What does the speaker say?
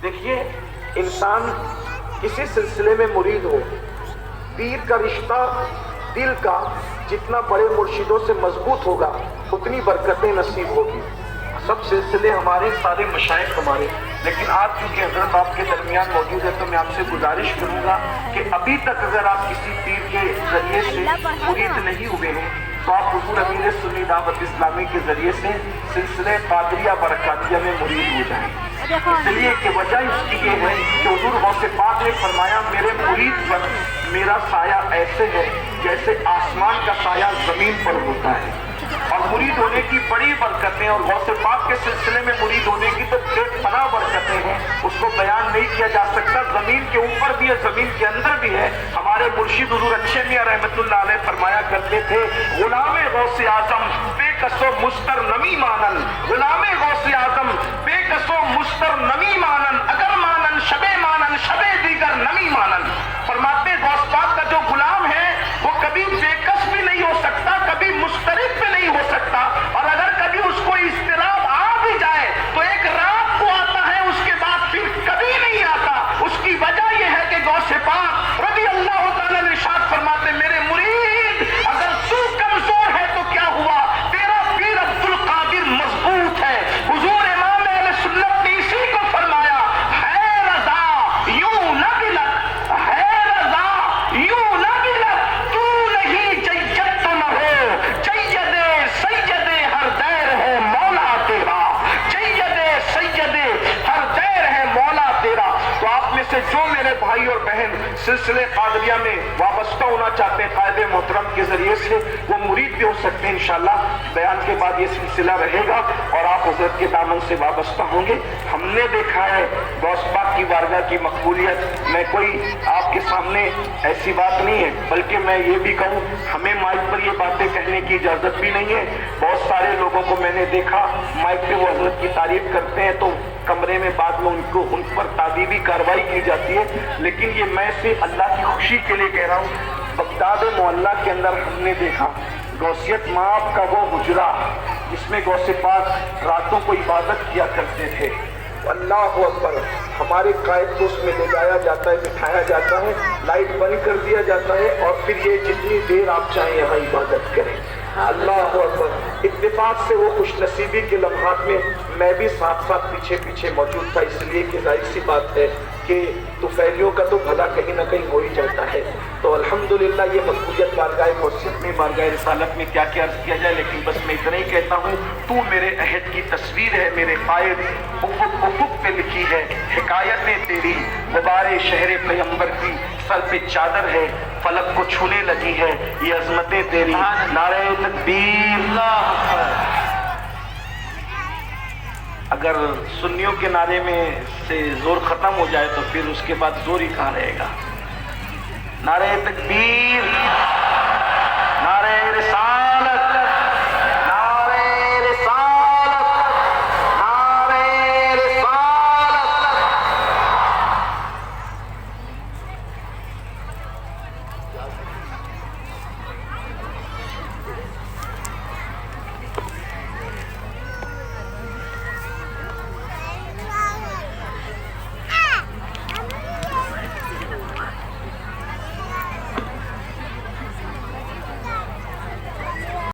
دیکھیے انسان کسی سلسلے میں مرید ہو، پیر کا رشتہ دل کا جتنا بڑے مرشدوں سے مضبوط ہوگا اتنی برکتیں نصیب ہوگی۔ سب سلسلے ہمارے، سارے مشائخ ہمارے، لیکن آپ چونکہ حضرت آپ کے درمیان موجود ہے تو میں آپ سے گزارش کروں گا کہ ابھی تک اگر آپ کسی پیر کے ذریعے سے مرید نہیں ہوئے ہیں تو آپ حضور امیر سنی دعوت اسلامی کے ذریعے سے سلسلے قادریہ برکاتیہ میں مرید ہو جائیں۔ اس لیے کہ وجہ اس کی یہ ہے کہ حضور غوث پاک نے فرمایا میرے مرید پر میرا سایہ ایسے ہے جیسے آسمان کا سایہ زمین پر ہوتا ہے، اور مرید ہونے کی بڑی برکتیں اور غوث پاک کے سلسلے میں مرید ہونے کی تو بے پناہ برکتیں ہیں، اس کو بیان نہیں کیا جا سکتا۔ زمین کے اوپر بھی ہے، زمین کے اندر بھی ہے۔ ہمارے مرشد حضور اچھے میاں رحمت اللہ علیہ فرمایا کرتے تھے غلام غوث اعظم بے کس و مستر نمی مانن، غلام غوث اعظم بے کس و مستر نمی مانن، اگر مانن شب دیگر نمی مانن۔ فرماتے غوث پاک کا جو غلام ہے وہ کبھی بے کس بھی نہیں ہو سکتا، کبھی مسترب بھی نہیں ہو سکتا، اور اگر کبھی اس کو اضطراب آ بھی جائے تو ایک رات کو آتا ہے، اس کے بعد پھر کبھی نہیں آتا۔ اس کی وجہ یہ ہے کہ غوث پاک رضی اللہ تعالیٰ ارشاد فرماتے میرے مرید اگر تو کمزور ہے تو کیا ہوا، تیرا پیر عبد القادر مضبوط ہے۔ حضور امام اہل سنت نے اسی کو فرمایا ہے رضا یوں نہ بلک، ہے رضا یوں نہ بلک، تو نہیں جید تو نہ ہو، جید سید ہر دیر ہے مولا تیرا، جید سید ہر دیر ہے مولا تیرا۔ تو آپ میں سے جو میرے بھائی اور بہن سلسلے قادریہ میں وابستہ ہونا چاہتے ہیں قائد محترم کے ذریعے سے وہ مرید بھی ہو سکتے ہیں انشاءاللہ۔ بیان کے بعد یہ سلسلہ رہے گا اور آپ حضرت کے دامن سے وابستہ ہوں گے۔ ہم نے دیکھا ہے غوث پاک کی بارگاہ کی مقبولیت، میں کوئی آپ کے سامنے ایسی بات نہیں ہے، بلکہ میں یہ بھی کہوں ہمیں مائک پر یہ باتیں کہنے کی اجازت بھی نہیں ہے۔ بہت سارے لوگوں کو میں نے دیکھا مائک پہ وہ حضرت کی تعریف کرتے ہیں تو کمرے میں بعد میں ان پر تعدیبی کارروائی کی جاتی ہے، لیکن یہ میں صرف اللہ کی خوشی کے لیے کہہ رہا ہوں۔ بغداد محلہ کے اندر ہم نے دیکھا غوثیت مآب کا وہ حجرہ جس میں غوث پاک راتوں کو عبادت کیا کرتے تھے، اللہ اکبر، ہمارے قائد کو اس میں لے جایا جاتا ہے، بٹھایا جاتا ہے، لائٹ بند کر دیا جاتا ہے اور پھر یہ جتنی دیر آپ چاہیں یہاں عبادت کریں۔ اللہ اکبر، اتفاق سے وہ خوش نصیبی کے لمحات میں میں بھی ساتھ ساتھ پیچھے موجود تھا، اس لیے کہ ظاہر سی بات ہے کہ طفیلیوں کا تو بھلا کہیں نہ کہیں ہو ہی جاتا ہے۔ تو الحمدللہ یہ مقبولیت بارگاہ غوثیت میں، بارگاہ رسالت میں کیا کیا عرض کیا جائے، لیکن بس میں اتنا ہی کہتا ہوں تو میرے عہد کی تصویر ہے میرے قائد، افق پہ لکھی ہے حکایتیں تیری، غبار شہر پیغمبر کی سر پہ چادر ہے، فلک کو چھونے لگی ہے یہ عظمتیں تیری، نعرہ تکبیر۔ اگر سنیوں کے نعرے میں سے زور ختم ہو جائے تو پھر اس کے بعد زور ہی کہاں رہے گا۔ نعرہ تکبیر، نعرہ رسالت۔